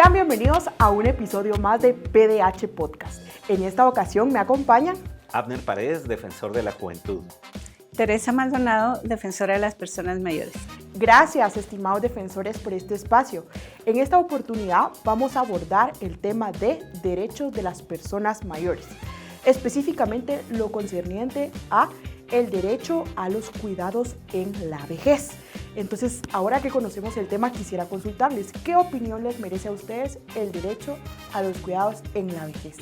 Sean bienvenidos a un episodio más de PDH Podcast. En esta ocasión me acompañan Abner Paredes, defensor de la juventud. Teresa Maldonado, defensora de las personas mayores. Gracias, estimados defensores, por este espacio. En esta oportunidad vamos a abordar el tema de derechos de las personas mayores, específicamente lo concerniente a el derecho a los cuidados en la vejez. Entonces, ahora que conocemos el tema, quisiera consultarles, ¿qué opinión les merece a ustedes el derecho a los cuidados en la vejez?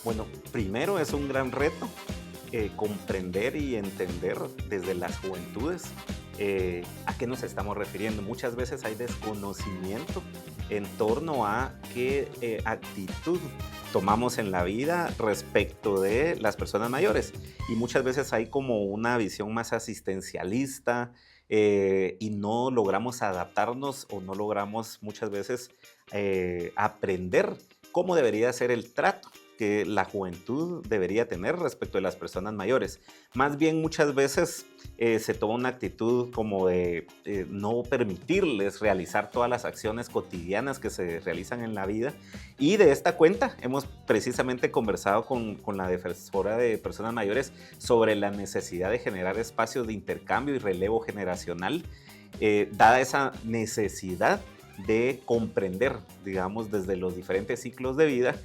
Bueno, primero es un gran reto comprender y entender desde las juventudes a qué nos estamos refiriendo. Muchas veces hay desconocimiento en torno a qué actitud tomamos en la vida respecto de las personas mayores. Y muchas veces hay como una visión más asistencialista y no logramos adaptarnos o no logramos muchas veces aprender cómo debería ser el trato que la juventud debería tener respecto de las personas mayores. Más bien muchas veces se toma una actitud como de no permitirles realizar todas las acciones cotidianas que se realizan en la vida. Y de esta cuenta hemos precisamente conversado con la defensora de personas mayores sobre la necesidad de generar espacios de intercambio y relevo generacional, dada esa necesidad de comprender, digamos, desde los diferentes ciclos de vida,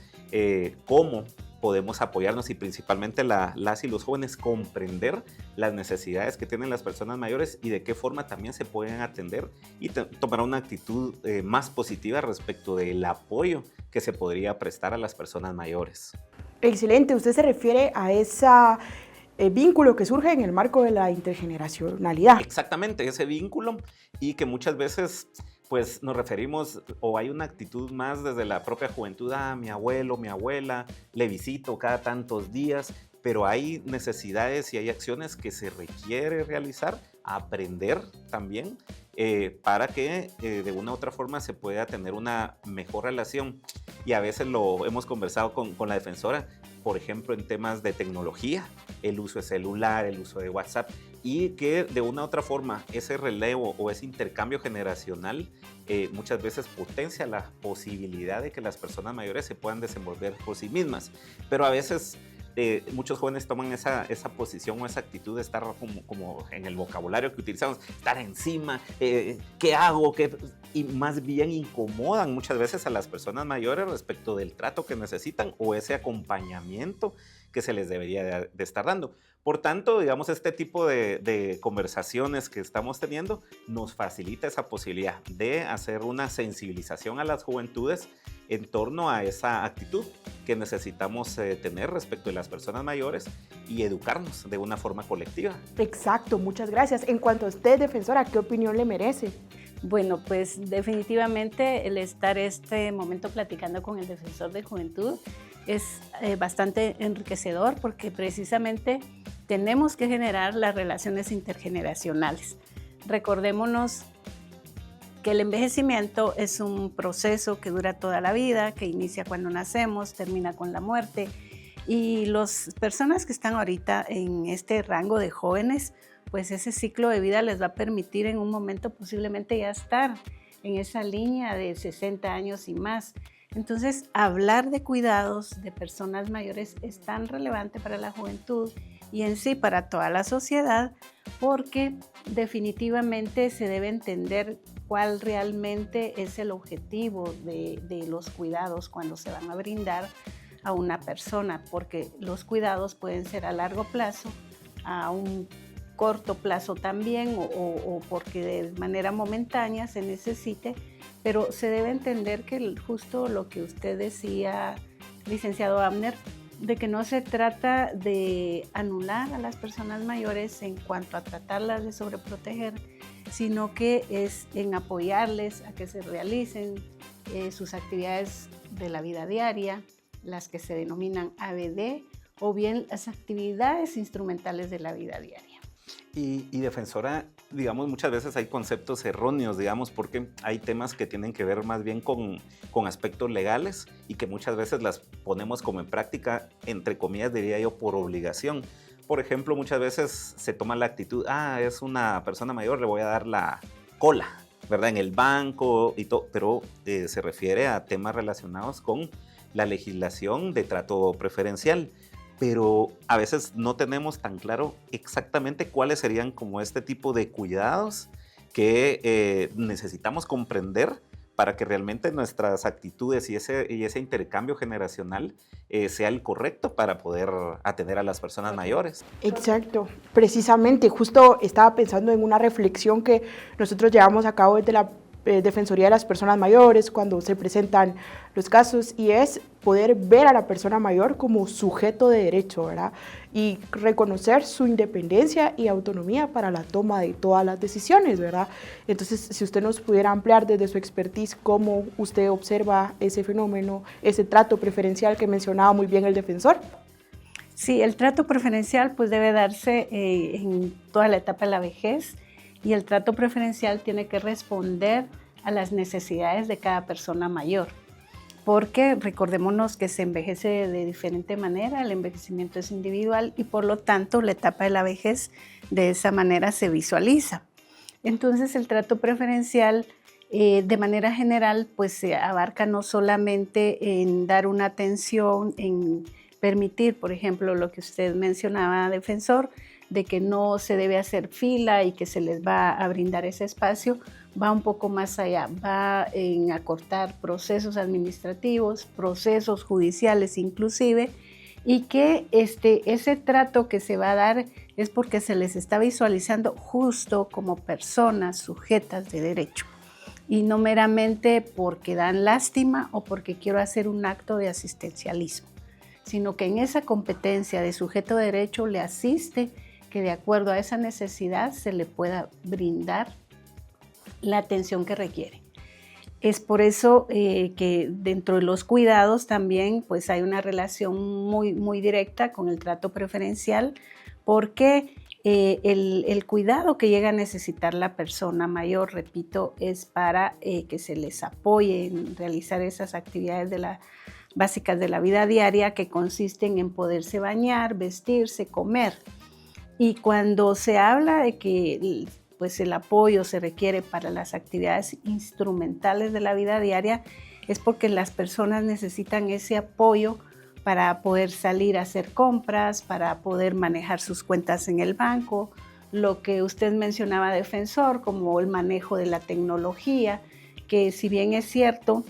cómo podemos apoyarnos y principalmente las y los jóvenes comprender las necesidades que tienen las personas mayores y de qué forma también se pueden atender y tomar una actitud más positiva respecto del apoyo que se podría prestar a las personas mayores. Excelente, usted se refiere a ese vínculo que surge en el marco de la intergeneracionalidad. Exactamente, ese vínculo y que muchas veces pues nos referimos o hay una actitud más desde la propia juventud, mi abuelo, mi abuela, le visito cada tantos días, pero hay necesidades y hay acciones que se requiere realizar, aprender también para que de una u otra forma se pueda tener una mejor relación. Y a veces lo hemos conversado con la defensora, por ejemplo, en temas de tecnología, el uso de celular, el uso de WhatsApp, y que de una u otra forma ese relevo o ese intercambio generacional muchas veces potencia la posibilidad de que las personas mayores se puedan desenvolver por sí mismas. Pero a veces muchos jóvenes toman esa posición o esa actitud de estar como en el vocabulario que utilizamos, estar encima, ¿qué hago? Y más bien incomodan muchas veces a las personas mayores respecto del trato que necesitan o ese acompañamiento que se les debería de estar dando. Por tanto, digamos, este tipo de conversaciones que estamos teniendo nos facilita esa posibilidad de hacer una sensibilización a las juventudes en torno a esa actitud que necesitamos tener respecto de las personas mayores y educarnos de una forma colectiva. Exacto, muchas gracias. En cuanto a usted, defensora, ¿qué opinión le merece? Bueno, pues definitivamente el estar este momento platicando con el defensor de juventud es bastante enriquecedor porque precisamente tenemos que generar las relaciones intergeneracionales. Recordémonos que el envejecimiento es un proceso que dura toda la vida, que inicia cuando nacemos, termina con la muerte. Y las personas que están ahorita en este rango de jóvenes, pues ese ciclo de vida les va a permitir en un momento posiblemente ya estar en esa línea de 60 años y más. Entonces, hablar de cuidados de personas mayores es tan relevante para la juventud y en sí para toda la sociedad porque definitivamente se debe entender cuál realmente es el objetivo de los cuidados cuando se van a brindar a una persona, porque los cuidados pueden ser a largo plazo, a un corto plazo también o porque de manera momentánea se necesite, pero se debe entender que justo lo que usted decía, licenciado Abner, de que no se trata de anular a las personas mayores en cuanto a tratarlas de sobreproteger, sino que es en apoyarles a que se realicen sus actividades de la vida diaria, las que se denominan ABD, o bien las actividades instrumentales de la vida diaria. Y defensora, digamos, muchas veces hay conceptos erróneos, digamos, porque hay temas que tienen que ver más bien con aspectos legales y que muchas veces las ponemos como en práctica, entre comillas, diría yo, por obligación. Por ejemplo, muchas veces se toma la actitud, es una persona mayor, le voy a dar la cola. ¿verdad? En el banco y todo, pero se refiere a temas relacionados con la legislación de trato preferencial. Pero a veces no tenemos tan claro exactamente cuáles serían como este tipo de cuidados que necesitamos comprender para que realmente nuestras actitudes y ese intercambio generacional sea el correcto para poder atender a las personas mayores. Exacto, precisamente, justo estaba pensando en una reflexión que nosotros llevamos a cabo desde la Defensoría de las Personas Mayores cuando se presentan los casos, y es poder ver a la persona mayor como sujeto de derecho, ¿verdad? Y reconocer su independencia y autonomía para la toma de todas las decisiones, ¿verdad? Entonces, si usted nos pudiera ampliar desde su expertise cómo usted observa ese fenómeno, ese trato preferencial que mencionaba muy bien el defensor. Sí, el trato preferencial pues debe darse en toda la etapa de la vejez, y el trato preferencial tiene que responder a las necesidades de cada persona mayor, porque recordémonos que se envejece de diferente manera, el envejecimiento es individual y por lo tanto la etapa de la vejez de esa manera se visualiza. Entonces el trato preferencial de manera general pues se abarca no solamente en dar una atención, en permitir, por ejemplo, lo que usted mencionaba, defensor, de que no se debe hacer fila y que se les va a brindar ese espacio, va un poco más allá, va en acortar procesos administrativos, procesos judiciales inclusive, y que ese trato que se va a dar es porque se les está visualizando justo como personas sujetas de derecho, y no meramente porque dan lástima o porque quiero hacer un acto de asistencialismo, sino que en esa competencia de sujeto de derecho le asiste que de acuerdo a esa necesidad se le pueda brindar la atención que requiere. Es por eso que dentro de los cuidados también pues hay una relación muy directa con el trato preferencial, porque el cuidado que llega a necesitar la persona mayor, repito, es para que se les apoye en realizar esas actividades básicas de la vida diaria, que consisten en poderse bañar, vestirse, comer. Y cuando se habla de que pues, el apoyo se requiere para las actividades instrumentales de la vida diaria, es porque las personas necesitan ese apoyo para poder salir a hacer compras, para poder manejar sus cuentas en el banco, lo que usted mencionaba, defensor, como el manejo de la tecnología, que si bien es cierto,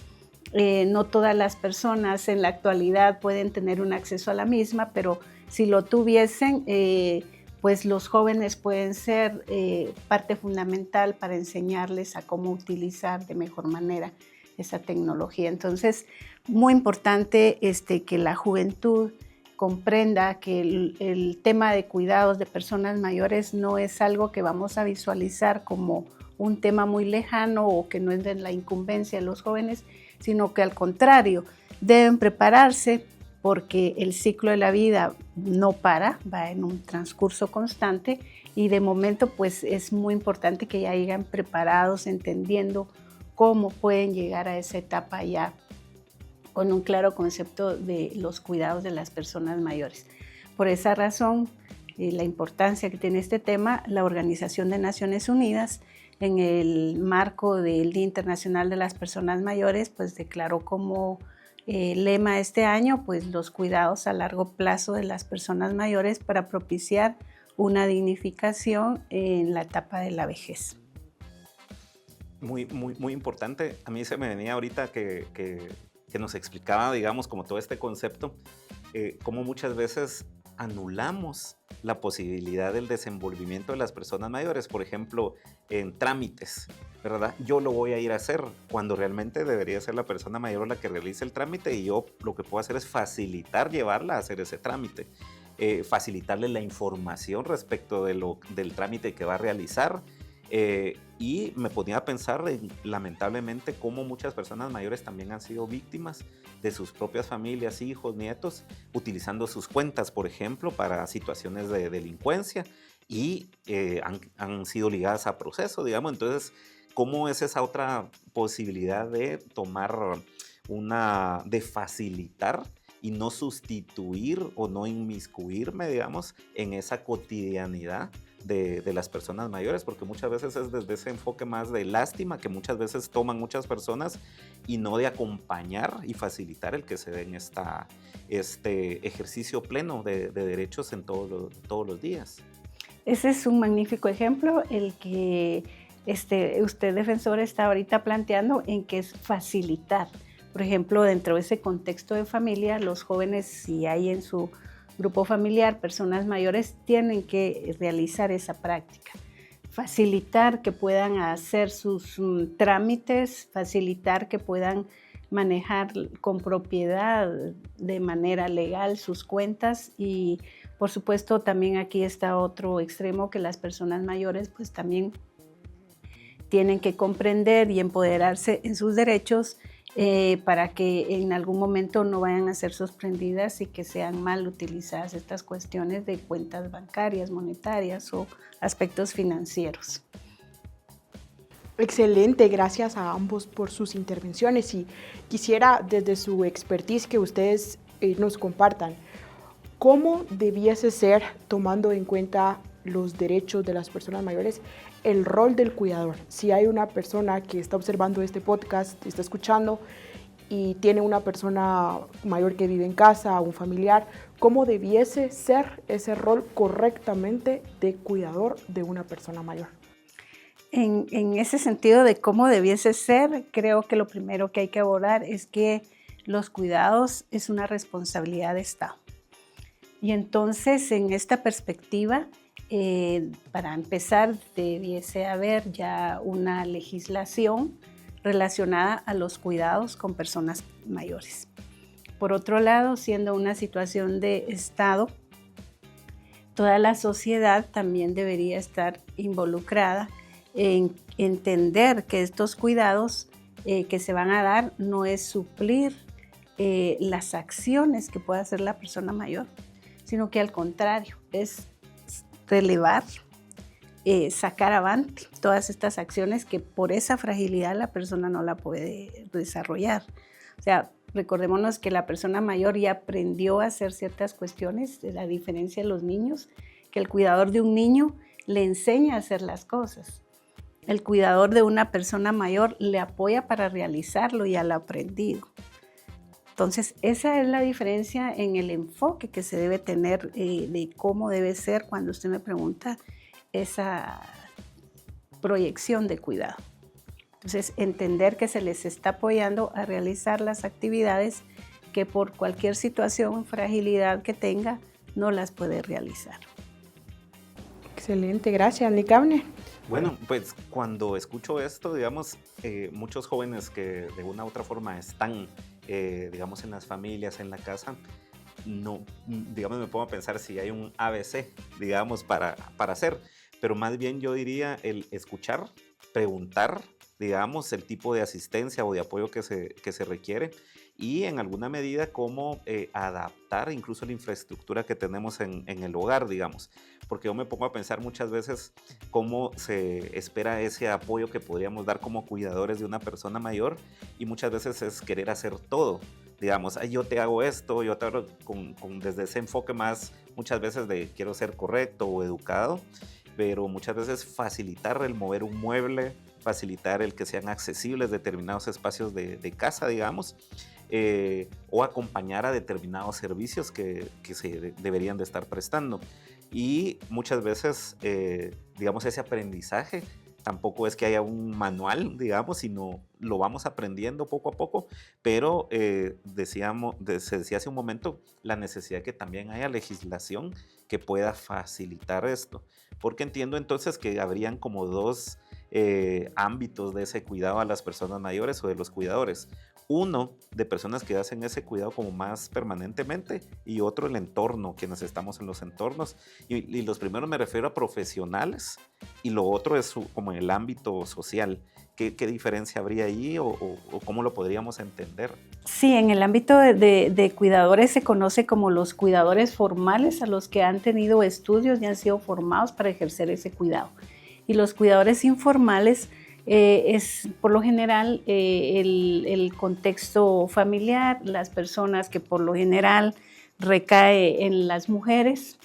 no todas las personas en la actualidad pueden tener un acceso a la misma, pero si lo tuviesen, pues los jóvenes pueden ser parte fundamental para enseñarles a cómo utilizar de mejor manera esa tecnología. Entonces, muy importante que la juventud comprenda que el tema de cuidados de personas mayores no es algo que vamos a visualizar como un tema muy lejano o que no es de la incumbencia de los jóvenes, sino que al contrario, deben prepararse, porque el ciclo de la vida no para, va en un transcurso constante, y de momento pues es muy importante que ya lleguen preparados, entendiendo cómo pueden llegar a esa etapa ya con un claro concepto de los cuidados de las personas mayores. Por esa razón, la importancia que tiene este tema, la Organización de Naciones Unidas, en el marco del Día Internacional de las Personas Mayores, pues declaró como lema este año, pues los cuidados a largo plazo de las personas mayores para propiciar una dignificación en la etapa de la vejez. Muy importante. A mí se me venía ahorita que nos explicaba, digamos, como todo este concepto, cómo muchas veces anulamos la posibilidad del desenvolvimiento de las personas mayores, por ejemplo, en trámites, ¿verdad? Yo lo voy a ir a hacer cuando realmente debería ser la persona mayor la que realice el trámite, y yo lo que puedo hacer es facilitar llevarla a hacer ese trámite, facilitarle la información respecto del trámite que va a realizar. Y me ponía a pensar lamentablemente cómo muchas personas mayores también han sido víctimas de sus propias familias, hijos, nietos, utilizando sus cuentas, por ejemplo, para situaciones de delincuencia, y han sido ligadas a proceso, digamos. Entonces, ¿cómo es esa otra posibilidad de tomar de facilitar y no sustituir o no inmiscuirme, digamos, en esa cotidianidad de las personas mayores, porque muchas veces es desde ese enfoque más de lástima que muchas veces toman muchas personas y no de acompañar y facilitar el que se den este ejercicio pleno de derechos en todos los días. Ese es un magnífico ejemplo, el que usted, defensor, está ahorita planteando, en que es facilitar. Por ejemplo, dentro de ese contexto de familia, los jóvenes, si hay en su grupo familiar personas mayores, tienen que realizar esa práctica. Facilitar que puedan hacer sus trámites, facilitar que puedan manejar con propiedad de manera legal sus cuentas, y por supuesto también aquí está otro extremo, que las personas mayores pues también tienen que comprender y empoderarse en sus derechos para que en algún momento no vayan a ser sorprendidas y que sean mal utilizadas estas cuestiones de cuentas bancarias, monetarias o aspectos financieros. Excelente, gracias a ambos por sus intervenciones, y quisiera desde su expertise que ustedes nos compartan cómo debiese ser, tomando en cuenta los derechos de las personas mayores, el rol del cuidador. Si hay una persona que está observando este podcast, está escuchando y tiene una persona mayor que vive en casa, un familiar, ¿cómo debiese ser ese rol correctamente de cuidador de una persona mayor? En ese sentido de cómo debiese ser, creo que lo primero que hay que abordar es que los cuidados es una responsabilidad de Estado. Y entonces, en esta perspectiva, para empezar, debiese haber ya una legislación relacionada a los cuidados con personas mayores. Por otro lado, siendo una situación de Estado, toda la sociedad también debería estar involucrada en entender que estos cuidados que se van a dar no es suplir las acciones que pueda hacer la persona mayor, sino que al contrario, es relevar, sacar avante todas estas acciones que por esa fragilidad la persona no la puede desarrollar. O sea, recordémonos que la persona mayor ya aprendió a hacer ciertas cuestiones, de la diferencia de los niños, que el cuidador de un niño le enseña a hacer las cosas. El cuidador de una persona mayor le apoya para realizarlo y al aprendido. Entonces, esa es la diferencia en el enfoque que se debe tener de cómo debe ser, cuando usted me pregunta, esa proyección de cuidado. Entonces, entender que se les está apoyando a realizar las actividades que por cualquier situación, fragilidad que tenga, no las puede realizar. Excelente, gracias, Nick Abner. Bueno, pues cuando escucho esto, digamos, muchos jóvenes que de una u otra forma están, digamos, en las familias, en la casa, no, digamos, me pongo a pensar si hay un ABC, digamos, para hacer, pero más bien yo diría el escuchar, preguntar, digamos, el tipo de asistencia o de apoyo que se requiere, y en alguna medida cómo adaptar incluso la infraestructura que tenemos en el hogar, digamos. Porque yo me pongo a pensar muchas veces cómo se espera ese apoyo que podríamos dar como cuidadores de una persona mayor, y muchas veces es querer hacer todo. Digamos, ay, yo te hago esto, yo te hago desde ese enfoque más muchas veces de quiero ser correcto o educado, pero muchas veces facilitar el mover un mueble, facilitar el que sean accesibles determinados espacios de casa, digamos, o acompañar a determinados servicios que se deberían de estar prestando. Y muchas veces, digamos, ese aprendizaje tampoco es que haya un manual, digamos, sino lo vamos aprendiendo poco a poco, pero se decía hace un momento la necesidad que también haya legislación que pueda facilitar esto, porque entiendo entonces que habrían como dos ámbitos de ese cuidado a las personas mayores o de los cuidadores. Uno, de personas que hacen ese cuidado como más permanentemente, y otro, el entorno, quienes estamos en los entornos. Y los primeros me refiero a profesionales, y lo otro es como en el ámbito social. ¿Qué diferencia habría ahí o cómo lo podríamos entender? Sí, en el ámbito de cuidadores se conoce como los cuidadores formales, a los que han tenido estudios y han sido formados para ejercer ese cuidado. Y los cuidadores informales es por lo general el contexto familiar, las personas que por lo general recae en las mujeres,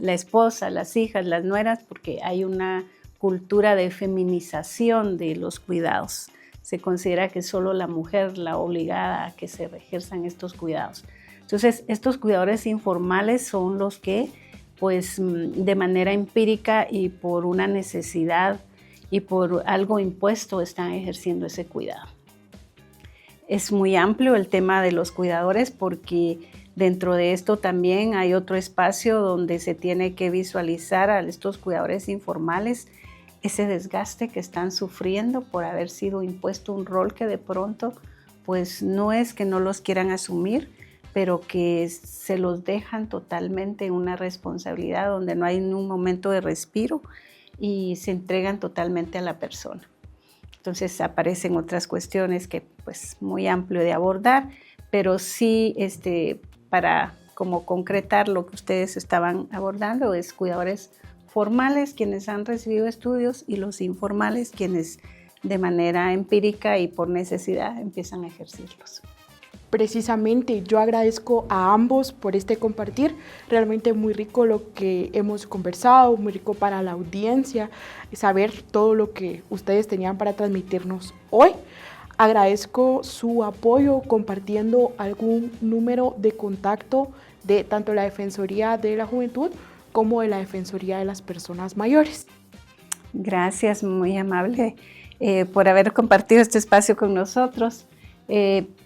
la esposa, las hijas, las nueras, porque hay una cultura de feminización de los cuidados. Se considera que solo la mujer la obligada a que se ejerzan estos cuidados. Entonces, estos cuidadores informales son los que, pues, de manera empírica y por una necesidad y por algo impuesto están ejerciendo ese cuidado. Es muy amplio el tema de los cuidadores porque dentro de esto también hay otro espacio donde se tiene que visualizar a estos cuidadores informales ese desgaste que están sufriendo por haber sido impuesto un rol que de pronto pues no es que no los quieran asumir, pero que se los dejan totalmente en una responsabilidad donde no hay ni un momento de respiro y se entregan totalmente a la persona. Entonces aparecen otras cuestiones que pues muy amplio de abordar, pero sí para como concretar lo que ustedes estaban abordando es cuidadores formales quienes han recibido estudios y los informales quienes de manera empírica y por necesidad empiezan a ejercerlos. Precisamente, yo agradezco a ambos por este compartir, realmente muy rico lo que hemos conversado, muy rico para la audiencia, saber todo lo que ustedes tenían para transmitirnos hoy. Agradezco su apoyo compartiendo algún número de contacto de tanto la Defensoría de la Juventud como de la Defensoría de las Personas Mayores. Gracias, muy amable por haber compartido este espacio con nosotros.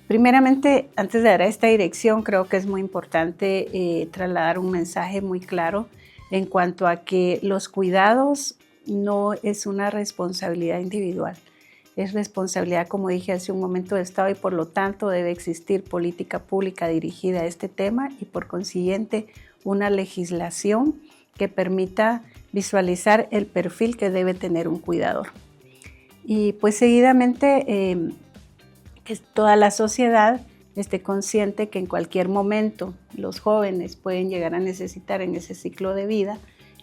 Primeramente, antes de dar a esta dirección, creo que es muy importante trasladar un mensaje muy claro en cuanto a que los cuidados no es una responsabilidad individual, es responsabilidad, como dije hace un momento, del Estado y por lo tanto debe existir política pública dirigida a este tema y por consiguiente una legislación que permita visualizar el perfil que debe tener un cuidador. Y pues seguidamente que toda la sociedad esté consciente que en cualquier momento los jóvenes pueden llegar a necesitar en ese ciclo de vida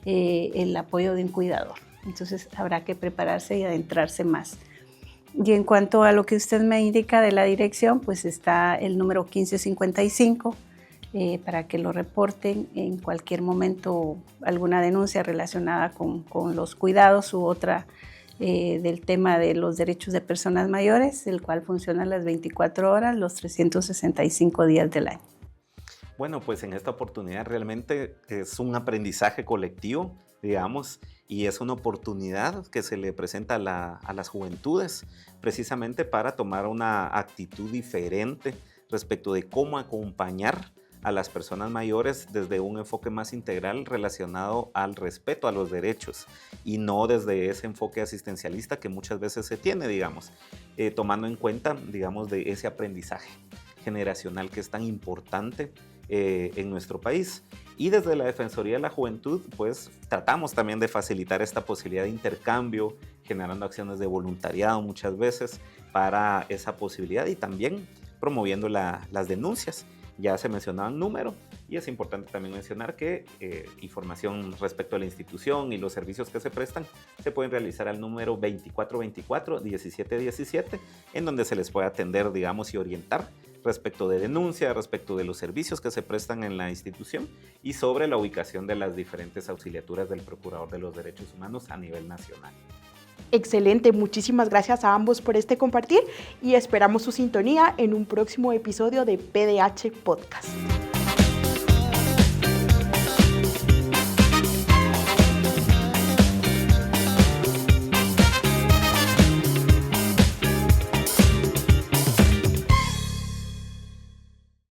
el apoyo de un cuidador. Entonces habrá que prepararse y adentrarse más. Y en cuanto a lo que usted me indica de la dirección, pues está el número 1555 para que lo reporten en cualquier momento alguna denuncia relacionada con los cuidados u otra del tema de los derechos de personas mayores, el cual funciona las 24 horas, los 365 días del año. Bueno, pues en esta oportunidad realmente es un aprendizaje colectivo, digamos, y es una oportunidad que se le presenta a las juventudes precisamente para tomar una actitud diferente respecto de cómo acompañar a las personas mayores desde un enfoque más integral relacionado al respeto a los derechos y no desde ese enfoque asistencialista que muchas veces se tiene, digamos, tomando en cuenta, digamos, de ese aprendizaje generacional que es tan importante en nuestro país. Y desde la Defensoría de la Juventud, pues tratamos también de facilitar esta posibilidad de intercambio, generando acciones de voluntariado muchas veces para esa posibilidad y también promoviendo las denuncias. Ya se mencionaba un número y es importante también mencionar que información respecto a la institución y los servicios que se prestan se pueden realizar al número 2424-1717, en donde se les puede atender, digamos, y orientar respecto de denuncia, respecto de los servicios que se prestan en la institución y sobre la ubicación de las diferentes auxiliaturas del Procurador de los Derechos Humanos a nivel nacional. Excelente, muchísimas gracias a ambos por este compartir y esperamos su sintonía en un próximo episodio de PDH Podcast.